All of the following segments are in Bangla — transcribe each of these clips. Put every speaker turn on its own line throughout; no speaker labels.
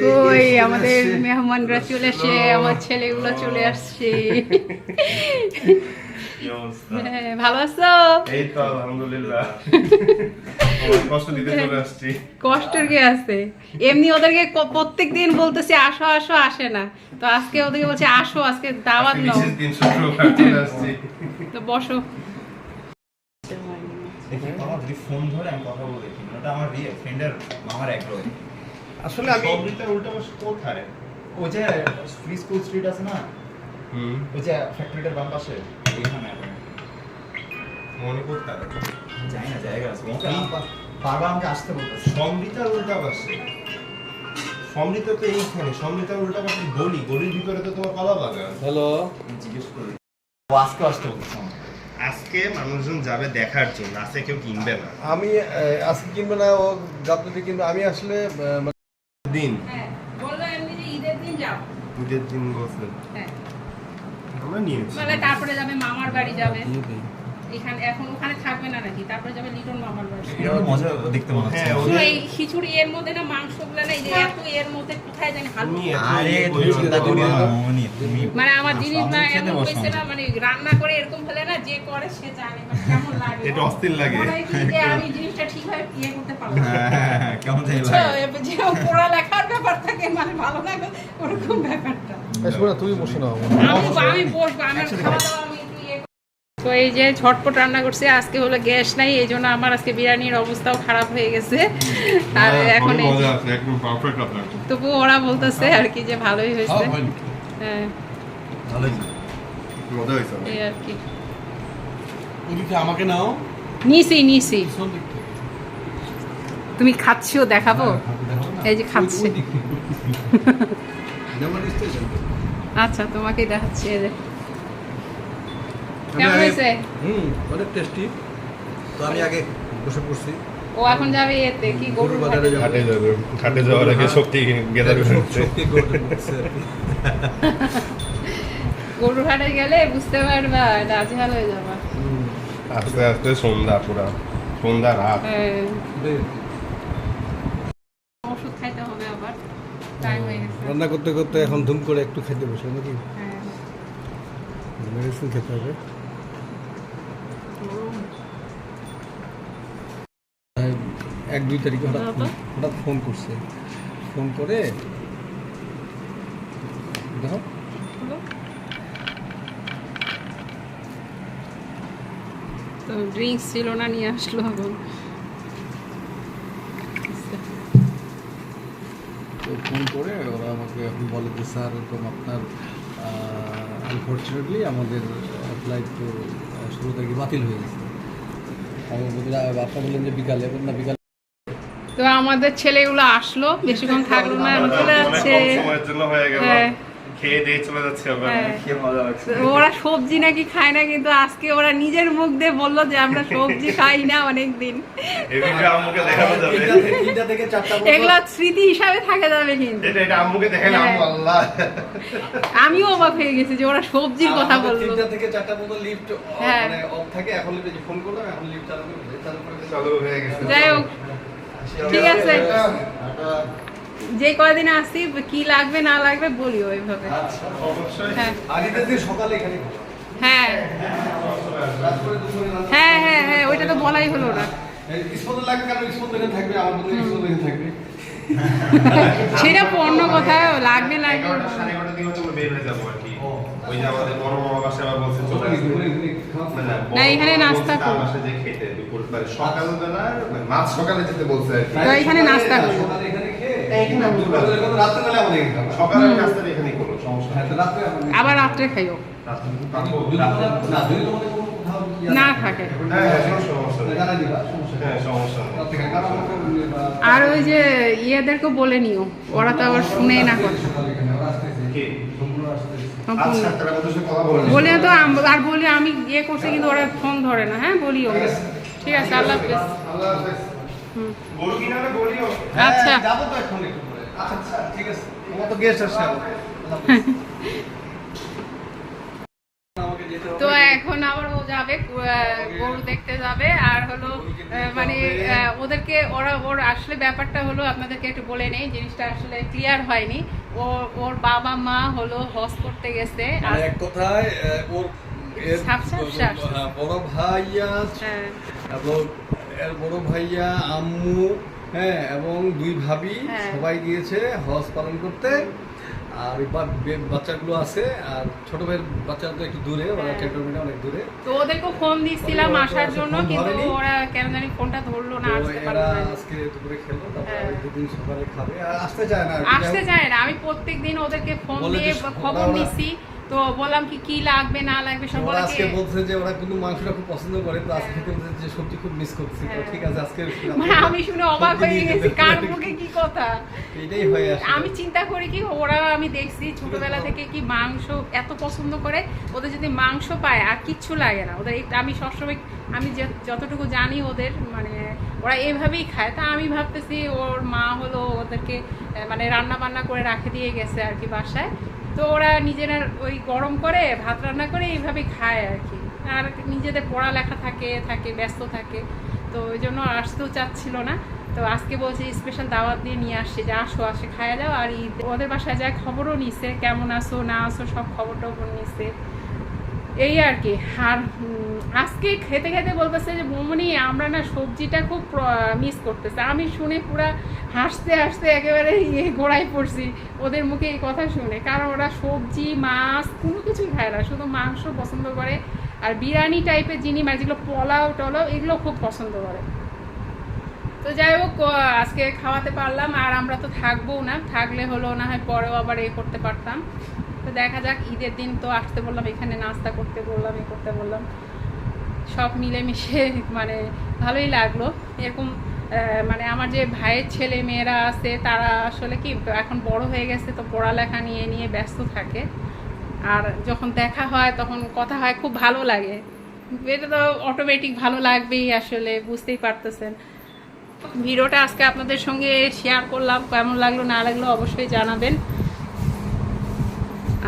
কই আমাদের মেহমানরা চলে আসে, আমার ছেলেগুলো চলে আসছে। ভালো আছো?
এই তো আলহামদুলিল্লাহ। কষ্ট দিতে চলে আসছি।
কষ্টের কি আছে, এমনি ওদেরকে প্রত্যেকদিন বলতেছি আসো আসো, আসে না, তো আজকে ওদেরকে বলছি আসো, আজকে দাওয়াত নাও।
বিশেষ দিন শুক্রবার চলে আসছি।
তো বসো।
দেখি আমার যদি ফোন ধরে আমি কথা বলে দেখি, ওটা আমার রিয়েল ফ্রেন্ডের মামার এক রোড।
আসলে আমি অমৃতার উল্টা পাশে কোথায়?
ওই যে ফ্রি স্কুল স্ট্রিট আছে না, ওই যে ফ্যাক্টরিটার বাম পাশে, এইখানে এখন
মনে কোথায়?
জানি না জায়গা আছে, ওকে বারবার আমাকে আসতে বলতেছে।
সমৃতার উল্টা পাশে। সমৃতা তো এইখানে, সমৃতার উল্টা পাশে গলি, গলির ভিতরে তো তোমার কলা বাগান।
হ্যালো,
আমি জিজ্ঞেস করি, ও আজকে আসতে বলতেছে আমাকে।
আজকে মানুষজন যাবে দেখার জন্য, আজকে কেউ কিনবে না।
আমি আজকে কিনবো না, ও গাবতলি কিনবো। আমি আসলে
দিন
হ্যাঁ, বললো এমনি যে ঈদের দিন যাও।
ঈদের দিন বলছেন,
হ্যাঁ,
আমরা নিয়েছি।
বলে তারপরে যাবে মামার বাড়ি যাবে, এখানে এখন ওখানে থাকবে না নাকি, তারপরে যাবে লিটন মামার বাড়ি।
এটা মজা দেখতে মনে হচ্ছে।
হ্যাঁ,
শুনো, এই খিচুড়ি এর মধ্যে না মাংসগুলো না, এই যে এত এর মধ্যে কোথায় জানি হালকা,
তুমি
আরে তুমি চিন্তা করিও না মামনি, তুমি
মানে আমার জিনিস না
খেতে
এমন
বসো
হয়েছে না, মানে রান্না করে এরকম হলে না যে করে সে জানে মানে কেমন লাগে।
এটা অস্থির লাগে।
মনে হয় কি যে আমি জিনিসটা ঠিকভাবে ইয়ে করতে পারবো না।
হ্যাঁ, কেমন জানি
বুঝছো?
লাগে।
এবার যে পড়ালেখার ব্যাপার থাকে, মানে ভালো লাগে ওরকম ব্যাপারটা।
শোনা, তুমি বসে নাও।
আমি বসবো, আমার খাওয়া দাওয়া আমি একটু ইয়ে করবো। তো এই যে ঝটপট রান্না করছে, আজকে হলো গ্যাস নাই, এই জন্য আমার আজকে বিরিয়ানির অবস্থাও খারাপ হয়ে গেছে। আর এখন এই যে-
একদম পারফেক্ট আপনার।
তবু ওরা বলতেছে আর কি যে ভালোই হয়েছে। হ্যাঁ,
ভালোই।
মজা হয়েছে।
এই আর কি।
আমাকে নাও।
নিছি তুমি খাচ্ছিও, দেখাবো। এই যে খাচ্ছে। আচ্ছা, তোমাকেই দেখাচ্ছি। এই যে কেমন হয়েছে?
অনেক টেস্টি। তো আমি আগে বসে পড়ছি।
ও এখন যাবে এতে কি গরুর
বাজারে
বাজারে
যাবে।
খাটে যাওয়ার আগে শক্তি গেদার হচ্ছে।
গরুর হাটে গেলে বুঝতে পারবা, রাজহাল হয়ে যাবা।
আস্তে আস্তে সন্ধ্যা, পুরা সন্ধ্যা রাত।
হ্যাঁ, ওষুধ খাইতে হবে আবার, টাইম হয়ে গেছে।
রান্না করতে করতে এখন ধুম করে একটু খেতে বসে নাকি
হ্যাঁ,
মেডিসিন খেতে হবে।
গরম।
1-2 তারিখে হঠাৎ ফোন করছে। ফোন করে দেখো,
হলো? তো ড্রিঙ্কস ছিল না, নিয়ে আসলো এখন।
তো ফোন করে ওরা আমাকে এখন বলে যে স্যার এরকম আপনার আনফর্চুনেটলি আমাদের ফ্লাইট তো 16 তারিখে বাতিল হয়ে গেছে। আমি বললাম, আপনি বললেন যে বিকালে, না বিকালে।
তো আমাদের ছেলেগুলো আসলো, বেশিক্ষণ থাকলো না, এখন চলে যাচ্ছে।
কম সময়ের জন্য হয়ে গেল,
হ্যাঁ।
খেয়ে দিয়ে চলে যাচ্ছে আবার।
হ্যাঁ।
খেয়ে মজা লাগছে।
তো ওরা সবজি নাকি খায় না, কিন্তু আজকে ওরা নিজের মুখ দিয়ে বললো যে আমরা সবজি খাই না অনেকদিন।
এই ভিডিও আম্মুকে দেখানো যাবে।
3টা থেকে 4টা
এগুলো স্মৃতি হিসাবে থাকে যাবে কিন্তু।
এটা আম্মুকে দেখালে আম্মু আল্লাহ।
আমিও অবাক হয়ে গেছি যে ওরা সবজির কথা বললো।
3টা থেকে 4টা পর্যন্ত লিফট
হ্যাঁ।
মানে অফ থাকে। এখন লিফটে ফোন করলাম, এখন লিফট চালু করে
চালু হয়ে গেছে।
যাই হোক, ঠিক আছে, যে কয়দিন আসছি কি লাগবে না লাগবে বলিও এইভাবে।
অবশ্যই।
হ্যাঁ
আগের দিন সকালে এখানে
হ্যাঁ হ্যাঁ হ্যাঁ হ্যাঁ, ওইটা তো বলাই হলো না।
স্পন্দন লাগবে, কারণ স্পন্দন এখানে থাকবে, আমার বন্ধু স্পন্দন এখানে থাকবে।
সেটা অন্য কথা, লাগবে লাগবে।
11:30 দিকে হচ্ছে আমরা বের হয়ে যাবো আর কি। ওই যে আমাদের বড় মামা বাসায় আবার বলছে চলে আসতে।
না, এখানে নাস্তা করবো।
বাসায় যে খেতে দুপুর মানে সকালবেলা মানে মাঝ সকালে যেতে বলছে আর কি।
তো এখানে নাস্তা করবো।
সকালে এখানে খেয়ে
এখানে
রাত্রে আমাদের এখানে খাবো।
সকালের নাস্তাটা এখানেই করবো, সমস্যা
হ্যাঁ,
নেই।
তো রাত্রে আমাদের
আবার রাত্রে খাইও
না, যদি তোমাদের কোনো কোথাও
না থাকে।
হ্যাঁ হ্যাঁ, কোনো সমস্যা নেই।
জানাই দিবা, সমস্যা নেই।
হ্যাঁ, সমস্যা নেই।
রাত্রে খাই, কারণ আমাকে
আর ওই যে ইয়েদেরকে বলে নিও, ওরা তো আবার শুনে না কথা।
সকালে এখানে ওরা আসতেছে,
কি?
সম্পূর্ণ আসতেছে।
আচ্ছা, তারা ওদের সাথে কথা বলে নিই।
বলে তো আর বলি আমি ইয়ে করছি, কিন্তু ওরা ফোন ধরে না। হ্যাঁ, বলিও। ঠিক আছে, আল্লাহ হাফেজ।
আল্লাহ হাফেজ।
হুম,
বলো কি না হলে বলিও।
আচ্ছা।
হ্যাঁ, যাবো তো এখন একটু পরে। আচ্ছা, ঠিক আছে। আমার তো গেস্ট আসছে আবার। আমাকে যেতে হবে।
তো এখন আবার ও যাবে গরু দেখতে যাবে। আর হলো মানে ওদেরকে ওর আসলে ব্যাপারটা হলো আপনাদেরকে একটু বলে নেই, জিনিসটা আসলে ক্লিয়ার হয়নি। ওর বাবা মা হলো হজ করতে গেছে, আর
এক কথায় ওর বড় ভাইয়া এবং এর বড় ভাইয়া, আম্মু, হ্যাঁ, এবং 2 ভাবি সবাই গিয়েছে হজ পালন করতে। আর বাচ্চাগুলো আছে, আর ছোট ভাইয়ের বাচ্চা তো একটু দূরে, ওরা ক্যান্টনমেন্টে অনেক দূরে।
তো ওদেরকে ফোন দিছিলাম আসার জন্য, কিন্তু ওরা কেন জানি ফোনটা ধরলো না, আসতে পারলো না।
আজকে দুপুরে খেলো, তারপরে দুদিন সকালে খাবে। আর আসতে চায় না। আমি
প্রত্যেকদিন ওদেরকে ফোন দিয়ে খবর নিছি, তো বললাম কি লাগবে না লাগবে সব বলে।
আজকে বলছে যে ওরা কিন্তু মাংসটা খুব পছন্দ করে, তো আজকে খেতে বলছে যে সবজি খুব মিস করছি। তো ঠিক আছে, আজকে
মানে আমি শুনে অবাক হয়ে গেছি, কার মুখে কি কথা।
এটাই হয়ে আসে।
আমি চিন্তা করি কি ওরা, আমি দেখছি ছোটবেলা থেকে কি মাংস এত পছন্দ করে, ওদের যদি মাংস পায় আর কিচ্ছু লাগে না ওদের। আমি সবসময় আমি যতটুকু জানি ওদের মানে ওরা এভাবেই খায়। তা আমি ভাবতেছি ওর মা হলো ওদেরকে মানে রান্না বান্না করে রাখে দিয়ে গেছে আর কি বাসায়, তো ওরা নিজেরা ওই গরম করে ভাত রান্না করে এইভাবেই খায় আর কি। আর নিজেদের পড়ালেখা থাকে ব্যস্ত থাকে, তো ওই জন্য আসতেও চাচ্ছিল না। তো আজকে বলছি স্পেশাল দাওয়াত দিয়ে নিয়ে আসছে যে আসে খাওয়া যাও। আর ওদের বাসায় যায় খবরও নিছে, কেমন আসো না আসো সব খবর টবর নিছে, এই আর কি। আর আজকে খেতে খেতে বলতেছে যে বৌমনি আমরা না সবজিটা খুব মিস করতেছে। আমি শুনে পুরা হাসতে একেবারে গোড়ায় পড়ছি ওদের মুখে এই কথা শুনে, কারণ ওরা সবজি মাছ কোনো কিছুই খায় না, শুধু মাংস পছন্দ করে। আর বিরিয়ানি টাইপের জিনিস মানে যেগুলো পোলাও টলাও এগুলো খুব পছন্দ করে। তো যাই হোক আজকে খাওয়াতে পারলাম, আর আমরা তো থাকবো না, থাকলে হলো না হয় পরেও আবার করতে পারতাম। তো দেখা যাক, ঈদের দিন তো আসতে বললাম, এখানে নাস্তা করতে বললাম, করতে বললাম, সব মিলেমিশে মানে ভালোই লাগলো। এরকম মানে আমার যে ভাইয়ের ছেলে মেয়েরা আছে তারা আসলে কি এখন বড় হয়ে গেছে, তো পড়ালেখা নিয়ে ব্যস্ত থাকে। আর যখন দেখা হয় তখন কথা হয়, খুব ভালো লাগে। এটা তো অটোমেটিক ভালো লাগবেই আসলে, বুঝতেই পারতেছেন। ভিডিওটা আজকে আপনাদের সঙ্গে শেয়ার করলাম, কেমন লাগলো না লাগলো অবশ্যই জানাবেন।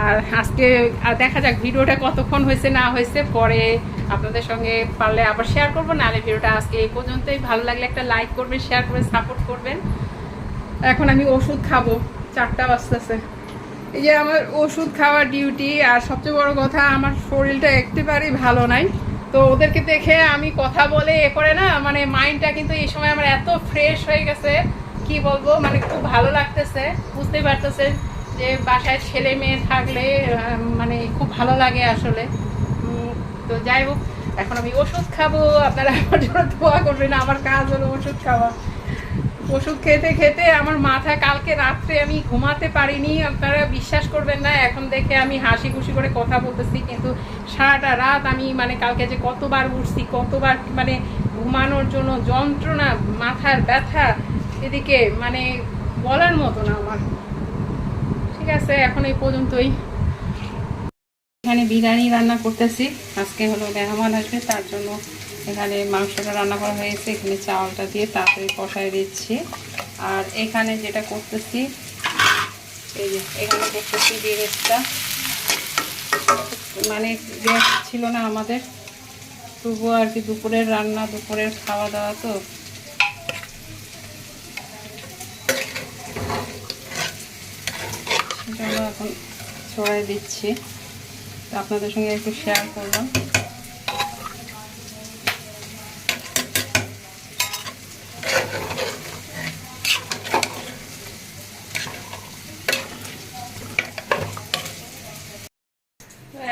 আর আজকে দেখা যাক ভিডিওটা কতক্ষণ হয়েছে না হয়েছে, পরে আপনাদের সঙ্গে পারলে আবার শেয়ার করবো, নাহলে ভিডিওটা আজকে এই পর্যন্তই। ভালো লাগলে একটা লাইক করবেন, শেয়ার করবেন, সাপোর্ট করবেন। এখন আমি ওষুধ খাবো, 4টা বাজতেছে। এই যে আমার ওষুধ খাওয়ার ডিউটি। আর সবচেয়ে বড় কথা, আমার শরীরটা একেবারেই ভালো নাই। তো ওদেরকে দেখে আমি কথা বলে করে না, মানে মাইন্ডটা কিন্তু এই সময় আমার এত ফ্রেশ হয়ে গেছে, কি বলবো, মানে খুব ভালো লাগতেছে। বুঝতেই পারতেছেন যে বাসায় ছেলে মেয়ে থাকলে মানে খুব ভালো লাগে আসলে। তো যাই হোক, এখন আমি ওষুধ খাবো। আপনারা আমার জন্য দোয়া করবেন, আমার কাজ হলো ওষুধ খাওয়া। ওষুধ খেতে আমার মাথা, কালকে রাত্রে আমি ঘুমাতে পারিনি, আপনারা বিশ্বাস করবেন না। এখন দেখে আমি হাসি খুশি করে কথা বলতেছি, কিন্তু সারাটা রাত আমি মানে কালকে যে কতবার উঠছি, কতবার মানে ঘুমানোর জন্য যন্ত্রণা, মাথার ব্যথা, এদিকে মানে বলার মতো না আমার। ঠিক আছে, এখন এই পর্যন্তই। এখানে বিরিয়ানি রান্না করতেছি, আজকে হলো মেহমান আসবে, তার জন্য এখানে মাংসটা রান্না করা হয়েছে। এখানে চাউলটা দিয়ে তাড়াতাড়ি কষায় দিচ্ছি। আর এখানে যেটা করতেছি, এই যে এখানে করতেছি বিরিয়ানিটা, মানে গ্যাস ছিল না আমাদের, তবুও আর কি দুপুরের রান্না, দুপুরের খাওয়া দাওয়া তো। সেটা এখন ছড়াই দিচ্ছি, আপনাদের সঙ্গে একটু শেয়ার করলাম।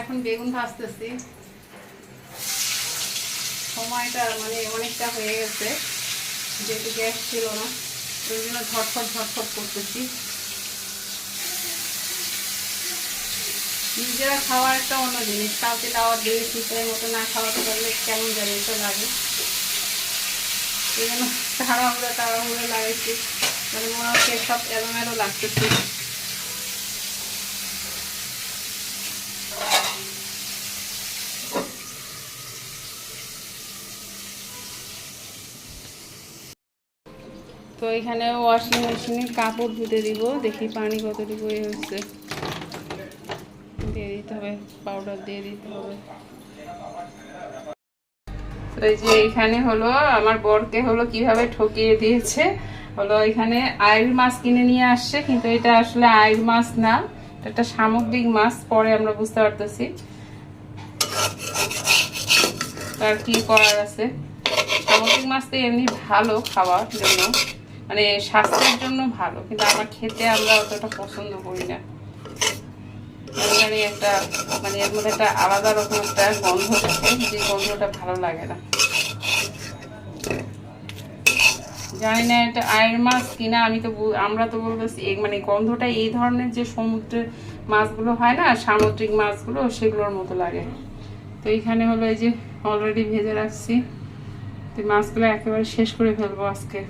এখন বেগুন ভাজতেছি, সময়টা মানে অনেকটা হয়ে গেছে, যেহেতু গ্যাস ছিল না, ওই জন্য ঝটফট করতেছি। নিজেরা খাওয়ার একটা অন্য জিনিস, কাউকে দাওয়াত দিয়ে ঠিকঠাক মতো না খাওয়াতে পারলে কেমন জানি তো লাগে। এই জন্য তাড়াহুড়ো লাগাইছি, মানে মনে হচ্ছে সব এলোমেলো লাগতেছে। তো এখানে ওয়াশিং মেশিনে কাপড় ধুতে দিব, দেখি পানি কতটুকু হচ্ছে, দিয়ে দিতে হবে, পাউডার দিয়ে দিতে হবে। তো এই যে এখানে হলো আমার বরকে হলো কিভাবে ঠকিয়ে দিয়েছে, হলো এখানে আইড় মাছ কিনে নিয়ে আসছে, কিন্তু এটা আসলে আইড় মাছ না, এটা একটা সামুদ্রিক মাছ, পরে আমরা বুঝতে পারতেছি তার কি করার আছে। সামুদ্রিক মাছ তো এমনি ভালো খাওয়ার জন্য, মানে স্বাস্থ্যের জন্য ভালো, কিন্তু আমার খেতে আমরা অতটা পছন্দ করি না। এখানে একটা মানে এর মধ্যে একটা আলাদা রকম একটা গন্ধ থাকে, যে গন্ধটা ভালো লাগে না। জানি না এটা আয়ের মাছ কিনা, আমরা তো বলতেছি মানে গন্ধটা এই ধরনের যে সমুদ্রের মাছগুলো হয় না, সামুদ্রিক মাছগুলো, সেগুলোর মতো লাগে। তো এইখানে হলো এই যে অলরেডি ভেজে রাখছি, তো মাছগুলো একেবারে শেষ করে ফেলবো আজকে।